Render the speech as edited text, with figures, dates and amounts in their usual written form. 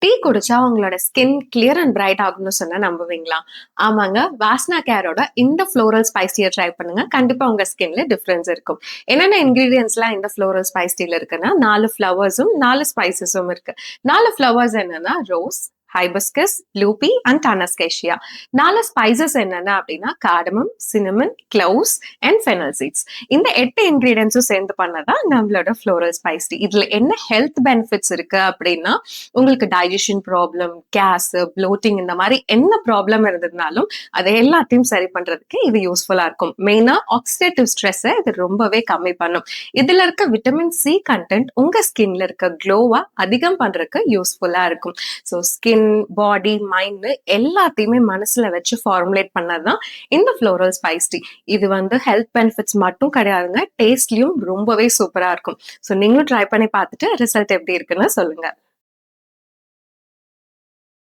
Tea குடிச்சா உங்களோட skin clear and bright ஆகும்னு சொன்னா நம்புவீங்களா? ஆமாங்க. வாஸ்னா கேரோட இந்த ஃப்ளோரல் ஸ்பைஸ் டீய ட்ரை பண்ணுங்க. கண்டிப்பா உங்க ஸ்கின்ல டிஃபரன்ஸ் இருக்கும். என்னென்ன இன்கிரீடியன்ட்ஸ்லாம் இந்த ஃப்ளோரல் ஸ்பைஸ் டீல இருக்குன்னா, 4 ஃப்ளவர்ஸும், 4 ஸ்பைசஸும் இருக்கு. 4 ஃப்ளவர்ஸ் என்னன்னா, rose, hibiscus, blue pea and டானஸ்கேஷியா. 4 ஸ்பைசஸ் என்னென்ன அப்படின்னா, cardamom, cinnamon, cloves and fennel seeds. இந்த 8 இன்கிரீடியன்ட்ஸும் சேர்ந்து பண்ணதான் நம்மளோட ஃப்ளோரல் ஸ்பைஸ் டீ. இதுல என்ன ஹெல்த் பெனிஃபிட்ஸ் இருக்கு அப்படின்னா, உங்களுக்கு டைஜஷன் ப்ராப்ளம், கேஸ், ப்ளோட்டிங் இந்த மாதிரி என்ன ப்ராப்ளம் இருந்ததுனாலும் அதை எல்லாத்தையும் சரி பண்றதுக்கு இது யூஸ்ஃபுல்லா இருக்கும். மெயினா ஆக்சிடேட்டிவ் ஸ்ட்ரெஸ்ஸை இது ரொம்பவே கம்மி பண்ணும். இதுல இருக்க விட்டமின் சி கண்டென்ட் உங்க ஸ்கின்ல இருக்க க்ளோவா அதிகம் பண்றதுக்கு யூஸ்ஃபுல்லா இருக்கும். ஸோ ஸ்கின், பாடி, மைண்ட் எல்லாத்தையுமே மனசுல வச்சு ஃபார்முலேட் பண்ணதுதான் இந்த ஃப்ளோரல் ஸ்பைஸ் டீ. இது ஹெல்த் பெனிஃபிட்ஸ் மட்டும் கிடையாதுங்க, டேஸ்ட்லயும் ரொம்பவே சூப்பரா இருக்கும். ஸோ நீங்களும் ட்ரை பண்ணி பார்த்துட்டு ரிசல்ட் எப்படி இருக்குன்னு சொல்லுங்க.